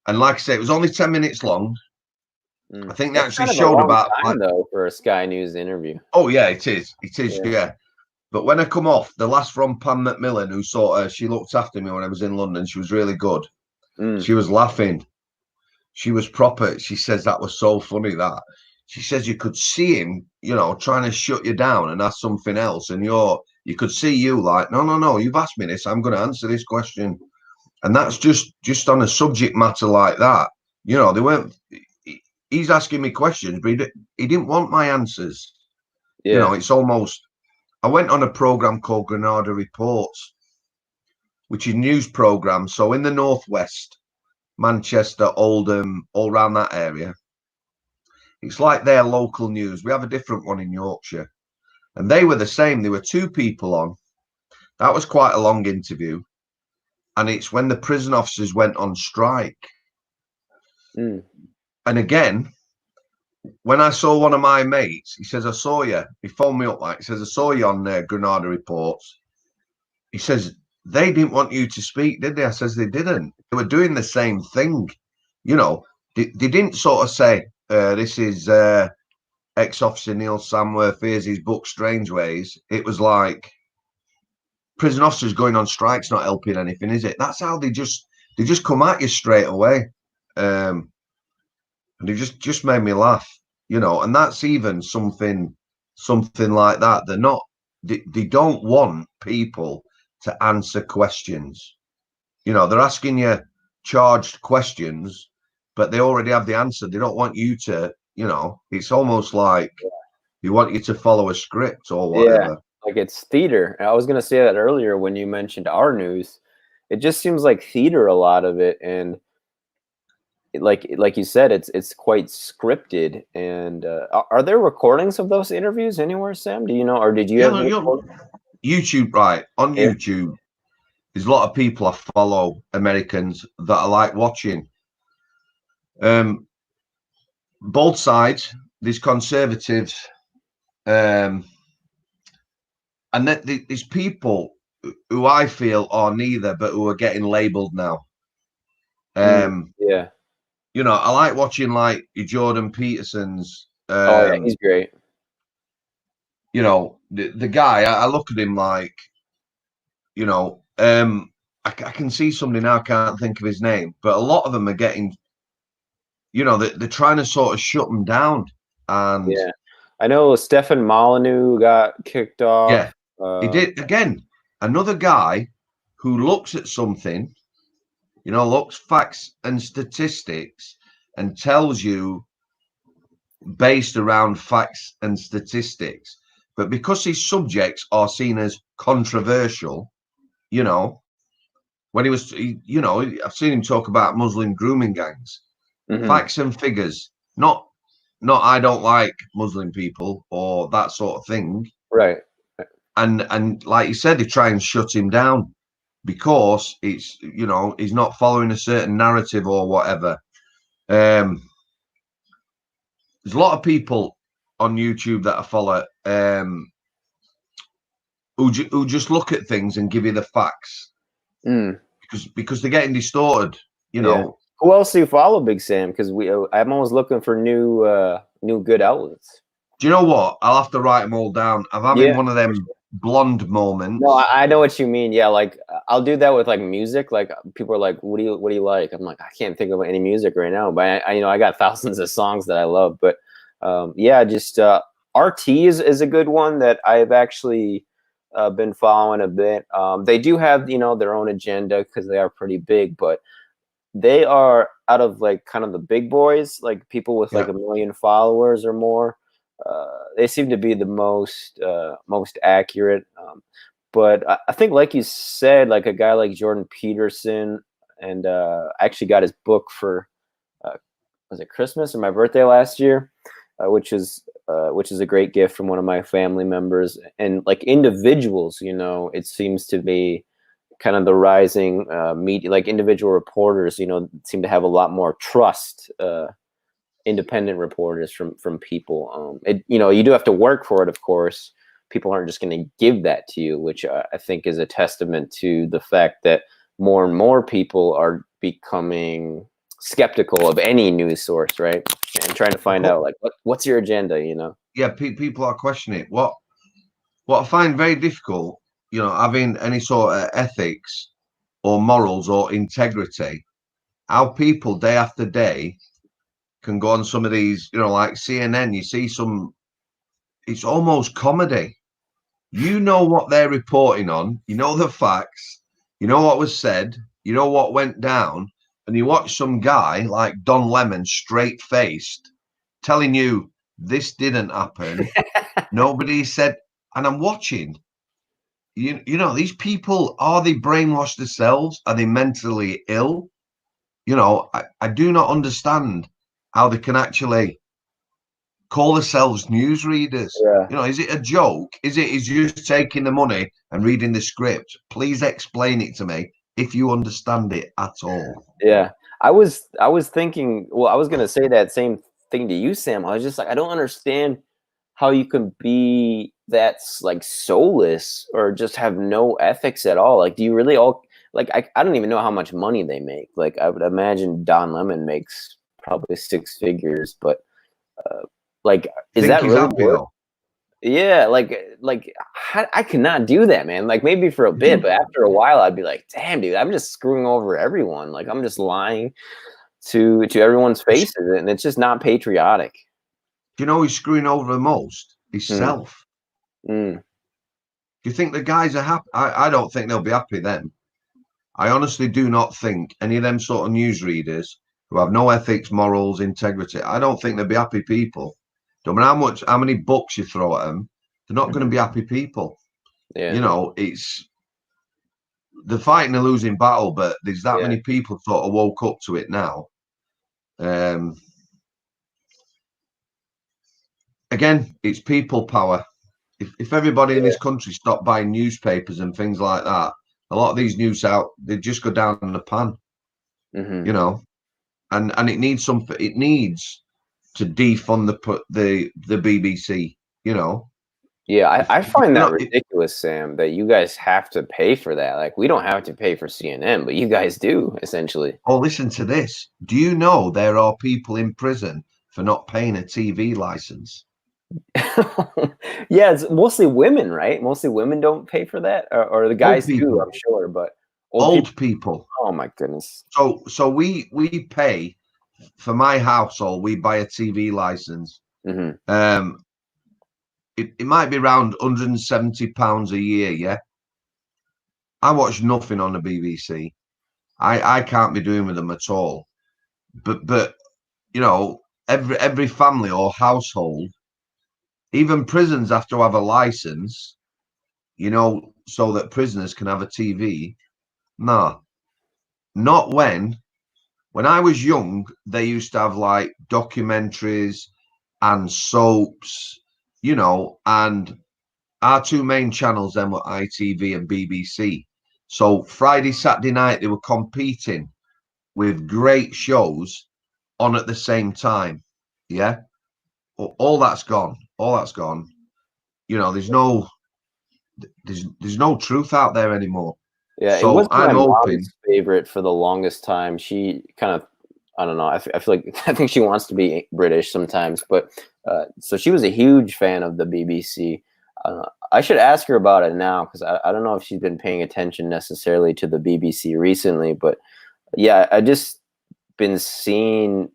And like I say, it was only 10 minutes long. I think they actually showed about time, though, for a Sky News interview. Oh yeah, it is. It is, yeah. But when I come off, the last from Pam McMillan, who she looked after me when I was in London. She was really good. She was laughing. She was proper. She says that was so funny that she says you could see him, you know, trying to shut you down and ask something else, and you could see you like, no, you've asked me this. I'm going to answer this question, and that's just on a subject matter like that. You know, they weren't. He's asking me questions, but he didn't want my answers. Yeah. You know, it's almost. I went on a program called Granada Reports, which is a news program. So in the Northwest, Manchester, Oldham, all around that area, it's like their local news. We have a different one in Yorkshire, and they were the same. There were two people on. That was quite a long interview, and it's when the prison officers went on strike. And again, when I saw one of my mates, he says, I saw you. He phoned me up he says, I saw you on Granada Reports. He says, they didn't want you to speak, did they? I says, they didn't. They were doing the same thing. You know, they didn't sort of say, this is ex-officer Neil Samworth, here's his book, Strangeways. It was like, prison officers going on strike's not helping anything, is it? That's how they just come at you straight away. And it just made me laugh, you know, and that's even something like that. They don't want people to answer questions. You know, they're asking you charged questions, but they already have the answer. They don't want you to, you know, it's almost like they want you to follow a script or whatever. Yeah, like it's theater. I was going to say that earlier when you mentioned our news. It just seems like theater, a lot of it, and like you said, it's quite scripted. And are there recordings of those interviews anywhere, Sam? Do you know, or did you have YouTube? Right, on YouTube, there's a lot of people I follow, Americans, that I like watching. Both sides. There's conservatives, and there's people who I feel are neither, but who are getting labelled now. Yeah. You know, I like watching like Jordan Peterson's. Oh yeah, he's great. You know, the guy. I look at him like, you know, I can see somebody now. I can't think of his name, but a lot of them are getting. You know, they're trying to sort of shut them down. And yeah, I know Stefan Molyneux got kicked off. Yeah, he did again. Another guy who looks at something. You know, looks facts and statistics and tells you based around facts and statistics. But because his subjects are seen as controversial, you know, when you know, I've seen him talk about Muslim grooming gangs, facts and figures, not I don't like Muslim people or that sort of thing. Right. And like you said, they try and shut him down, because it's, you know, he's not following a certain narrative or whatever. There's a lot of people on YouTube that I follow who just look at things and give you the facts because they're getting distorted. You know, who else do you follow, Big Sam? Because I'm always looking for new good outlets. Do you know what? I'll have to write them all down. I'm having one of them blonde moments. No, I know what you mean. Yeah, like I'll do that with like music. Like people are like, "What do you like?" I'm like, I can't think of any music right now, but I you know, I got thousands of songs that I love. But yeah, just RT is a good one that I've actually been following a bit. They do have, you know, their own agenda because they are pretty big, but they are out of like kind of the big boys, like people with like 1 million followers or more. They seem to be the most accurate. But I think, like you said, like a guy like Jordan Peterson, and I actually got his book for was it Christmas or my birthday last year, which is a great gift from one of my family members. And like individuals, you know, it seems to be kind of the rising media, like individual reporters, seem to have a lot more trust. Independent reporters from people. You do have to work for it, of course. People aren't just going to give that to you, which I think is a testament to the fact that more and more people are becoming skeptical of any news source, right? And trying to find out, like, what's your agenda, Yeah, people are questioning it. What I find very difficult, having any sort of ethics or morals or integrity, how people day after day can go on some of these, like CNN, you see it's almost comedy. You know what they're reporting on, you know the facts, you know what was said, you know what went down, and you watch some guy like Don Lemon, straight-faced, telling you this didn't happen. Nobody said, and I'm watching. These people, are they brainwashed themselves? Are they mentally ill? I do not understand how they can actually call themselves newsreaders. Yeah. Is it a joke? Is you just taking the money and reading the script? Please explain it to me if you understand it at all. Yeah. I was thinking, well, I was going to say that same thing to you, Sam. I was just like, I don't understand how you can be that's like soulless or just have no ethics at all. Like, do you really all like? I don't even know how much money they make. Like, I would imagine Don Lemon makes probably 6 figures, but like, is that really worth? Yeah, like I cannot do that, man. Like, maybe for a bit, but after a while, I'd be like, damn, dude, I'm just screwing over everyone. Like, I'm just lying to everyone's faces, and it's just not patriotic. Do you know who's screwing over the most? Himself. Mm. Do you think the guys are happy? I don't think they'll be happy then. I honestly do not think any of them sort of newsreaders who have no ethics, morals, integrity, I don't think they'll be happy people. No matter how many books you throw at them, they're not going to be happy people. Yeah. It's they're fighting a losing battle, but there's that Yeah. many people sort of woke up to it now. Again, it's people power. If everybody in this country stopped buying newspapers and things like that, a lot of these news out, they just go down in the pan. And it needs something. It needs to defund the BBC. Yeah, I find that ridiculous, Sam, that you guys have to pay for that. Like, we don't have to pay for CNN, but you guys do, essentially. Oh, listen to this. Do you know there are people in prison for not paying a TV license? Yeah, it's mostly women, right? Mostly women don't pay for that, or the guys do, I'm sure, but old people. Oh my goodness. So we pay for my household. We buy a TV license. Mm-hmm. It might be around £170 a year. Yeah, I watch nothing on the BBC. I can't be doing with them at all. But every family or household, even prisons have to have a license, so that prisoners can have a TV. No, not when I was young, they used to have like documentaries and soaps, and our 2 main channels then were ITV and BBC. So Friday, Saturday night, they were competing with great shows on at the same time. Yeah. All that's gone. There's no truth out there anymore. Yeah, so it was I'm my hoping mom's favorite for the longest time. She kind of, I don't know, I feel like I think she wants to be British sometimes, but so she was a huge fan of the BBC. I should ask her about it now, because I don't know if she's been paying attention necessarily to the BBC recently, but yeah, I just been seeing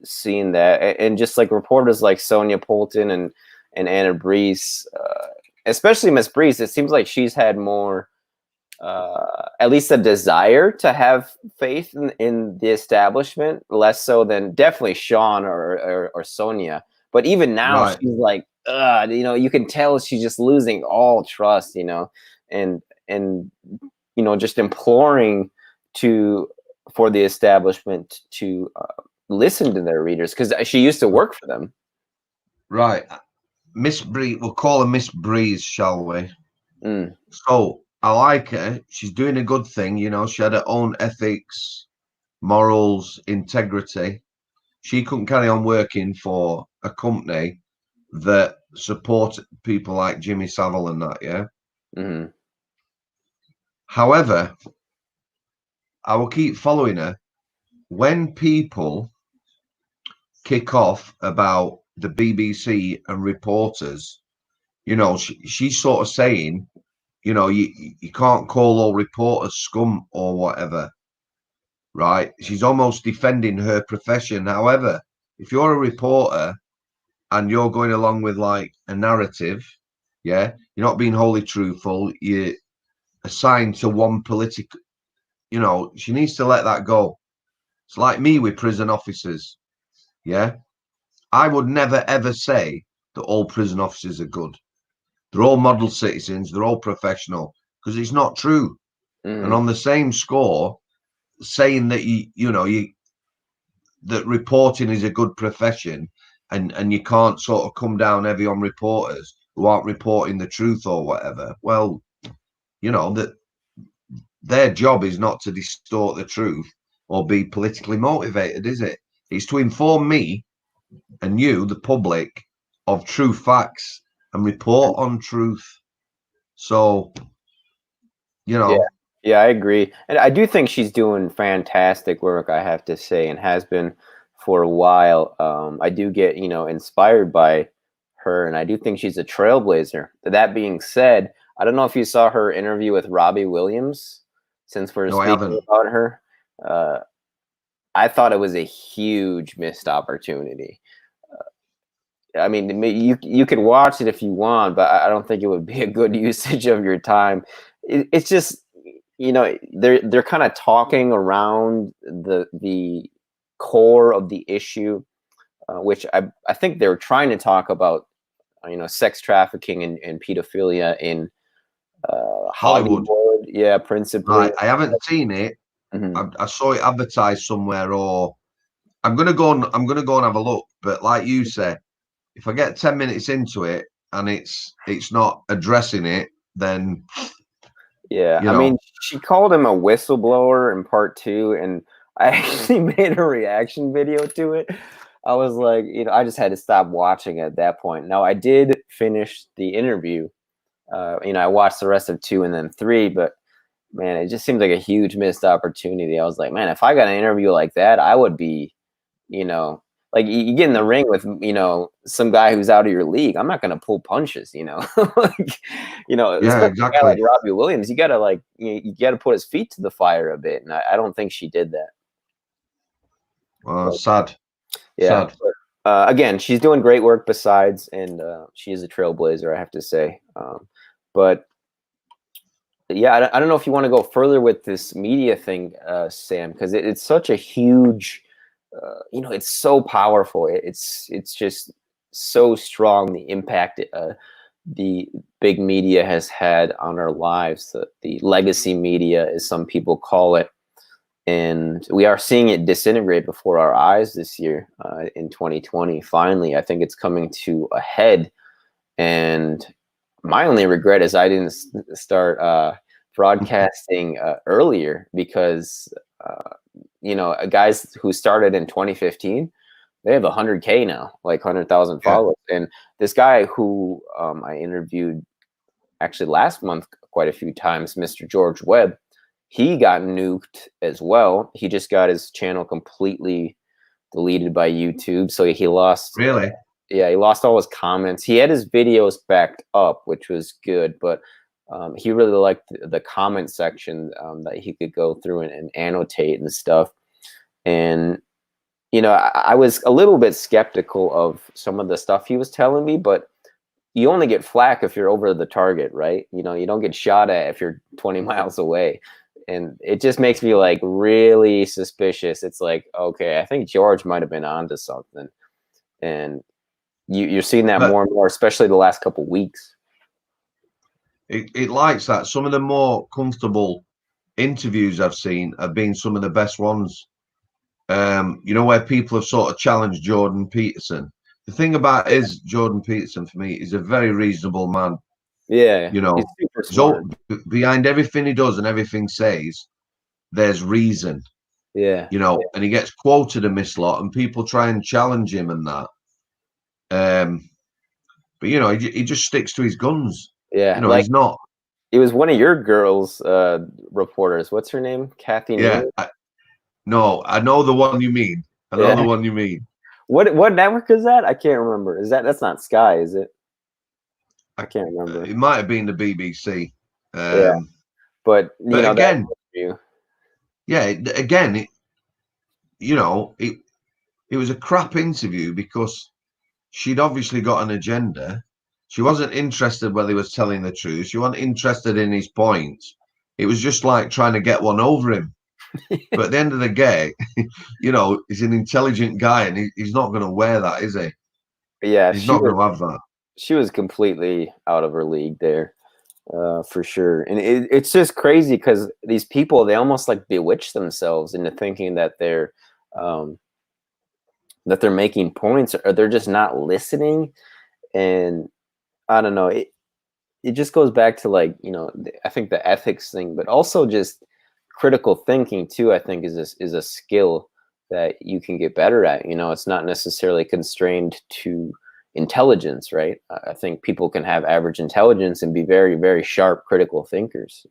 that, and just like reporters like Sonia Poulton and Anna Brees, especially Miss Brees, it seems like she's had more at least a desire to have faith in the establishment, less so than definitely Sean or Sonia. But even now, right. she's like, you can tell she's just losing all trust, and just imploring for the establishment to listen to their readers, because she used to work for them. Right. Miss Breeze, we'll call her Miss Breeze, shall we? So I like her. She's doing a good thing. You know, she had her own ethics, morals, integrity. She couldn't carry on working for a company that support people like Jimmy Savile and that, yeah. Mm-hmm. However, I will keep following her. When people kick off about the BBC and reporters, you know, she's sort of saying, you know, you can't call all reporters scum or whatever, right? She's almost defending her profession. However, if you're a reporter and you're going along with like a narrative, yeah, you're not being wholly truthful, you're assigned to one political, you know, she needs to let that go. It's like me with prison officers, yeah. I would never ever say that all prison officers are good. They're all model citizens, they're all professional, because it's not true. Mm-hmm. And on the same score, saying that that reporting is a good profession and you can't sort of come down heavy on reporters who aren't reporting the truth or whatever. Well, you know, that their job is not to distort the truth or be politically motivated, is it? It's to inform me and you, the public, of true facts and report on truth. So, you know. Yeah, I agree. And I do think she's doing fantastic work, I have to say, and has been for a while. I do get, you know, inspired by her, and I do think she's a trailblazer. That being said, I don't know if you saw her interview with Robbie Williams, since we're No, I speaking haven't. about her. I thought it was a huge missed opportunity. I mean, you could watch it if you want, but I don't think it would be a good usage of your time. It's just, you know, they're kind of talking around the core of the issue, which I think they're trying to talk about, you know, sex trafficking and pedophilia in Hollywood. Yeah, principally. I haven't seen it. Mm-hmm. I saw it advertised somewhere, or I'm gonna go and have a look. But like you said, if I get 10 minutes into it and it's not addressing it, then Yeah, you I know. mean, she called him a whistleblower in part 2, and I actually made a reaction video to it. I was like, you know, I just had to stop watching at that point. Now, I did finish the interview. You know, I watched the rest of 2 and then 3, but man, it just seems like a huge missed opportunity. I was like, man, if I got an interview like that, I would be, you know, like you get in the ring with, you know, some guy who's out of your league. I'm not going to pull punches, you know, like, you know, Yeah, especially a guy like exactly. Robbie Williams. You got to like, you got to put his feet to the fire a bit. And I don't think she did that. But, Sad. yeah. Sad. But, again, she's doing great work besides, and she is a trailblazer, I have to say. But yeah, I don't know if you want to go further with this media thing, Sam, because it's such a huge, you know, it's so powerful. It's just so strong, the impact the big media has had on our lives, the legacy media, as some people call it. And we are seeing it disintegrate before our eyes this year, in 2020. Finally, I think it's coming to a head. And my only regret is I didn't start broadcasting earlier, because you know, guys who started in 2015, they have 100K now, like 100,000 Yeah. followers. And this guy who I interviewed actually last month quite a few times, Mr. George Webb, he got nuked as well. He just got his channel completely deleted by YouTube, so he lost. Really? Yeah, he lost all his comments. He had his videos backed up, which was good, but he really liked the comment section, that he could go through and annotate and stuff. And, you know, I was a little bit skeptical of some of the stuff he was telling me, but you only get flack if you're over the target, right? You know, you don't get shot at if you're 20 miles away. And it just makes me like really suspicious. It's like, okay, I think George might have been onto something. And you're seeing that But more and more, especially the last couple weeks. it likes that. Some of the more comfortable interviews I've seen have been some of the best ones. You know, where people have sort of challenged Jordan Peterson. The thing about Jordan Peterson, for me, is a very reasonable man. Yeah, You know, he's super smart. behind everything he does and everything says, there's reason. Yeah. You know, and he gets quoted a mislot, and people try and challenge him and that. But you know, he just sticks to his guns. Yeah. You know, like, he's not. it was one of your girls' reporters. What's her name? Kathy Yeah. Neal? No, I know the one you mean. I know the one you mean. What network is that? I can't remember. That's not Sky, is it? I can't remember. It might have been the BBC. Yeah. But you know, again, you. yeah, again, you know, it was a crap interview because she'd obviously got an agenda. She wasn't interested whether he was telling the truth. She wasn't interested in his points. It was just like trying to get one over him. But at the end of the day, you know, he's an intelligent guy, and he's not going to wear that, is he? Yeah, he's not going to have that. She was completely out of her league there, for sure. And it's just crazy because these people, they almost like bewitch themselves into thinking that they're making points, or they're just not listening. And I don't know, it just goes back to, like, you know, I think the ethics thing, but also just critical thinking too. I think is a skill that you can get better at. You know, it's not necessarily constrained to intelligence, right? I think people can have average intelligence and be very, very sharp critical thinkers.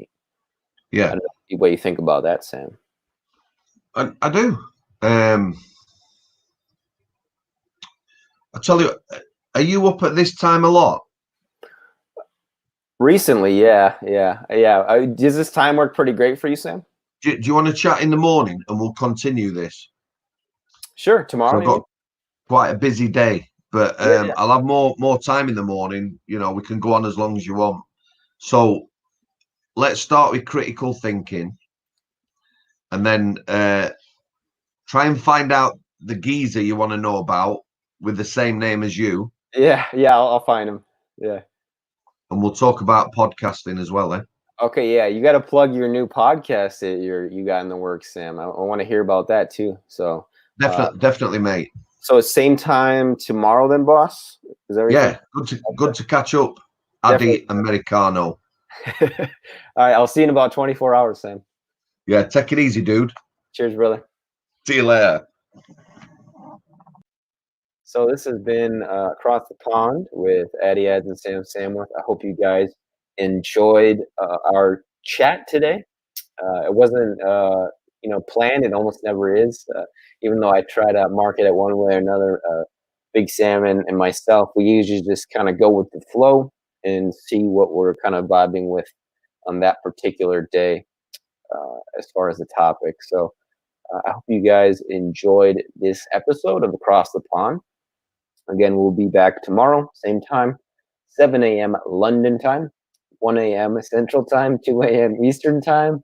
Yeah. I don't know what you think about that, Sam. I do. I tell you, are you up at this time a lot? Recently, yeah. Does this time work pretty great for you, Sam? Do you want to chat in the morning and we'll continue this? Sure, tomorrow. I've got quite a busy day, but Yeah. I'll have more time in the morning. You know, we can go on as long as you want. So let's start with critical thinking, and then try and find out the geezer you want to know about with the same name as you. Yeah, I'll find him. Yeah. And we'll talk about podcasting as well, eh? Okay, yeah, you got to plug your new podcast that you got in the works, Sam. I want to hear about that too. So definitely, mate. So it's same time tomorrow, then, boss. Is that right? Yeah, good to catch up. Adi Americano. All right, I'll see you in about 24 hours, Sam. Yeah, take it easy, dude. Cheers, brother. See you later. So this has been Across the Pond with Addy Ads and Sam Samworth. I hope you guys enjoyed our chat today. It wasn't planned. It almost never is. Even though I try to market it one way or another, Big Sam and myself, we usually just kind of go with the flow and see what we're kind of vibing with on that particular day as far as the topic. So I hope you guys enjoyed this episode of Across the Pond. Again, we'll be back tomorrow, same time, 7 a.m. London time, 1 a.m. Central time, 2 a.m. Eastern time,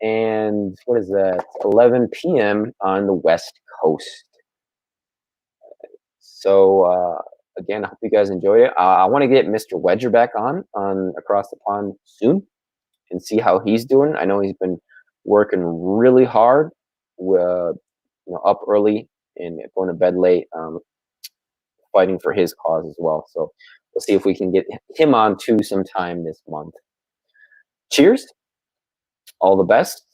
and what is that? 11 p.m. on the West Coast. So again, I hope you guys enjoy it. I want to get Mr. Wedger back on Across the Pond soon and see how he's doing. I know he's been working really hard, up early and going to bed late, fighting for his cause as well. So we'll see if we can get him on too sometime this month. Cheers. All the best.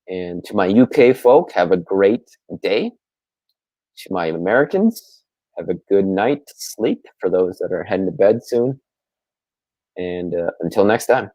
And to my UK folk, have a great day. To my Americans, have a good night sleep for those that are heading to bed soon. And until next time.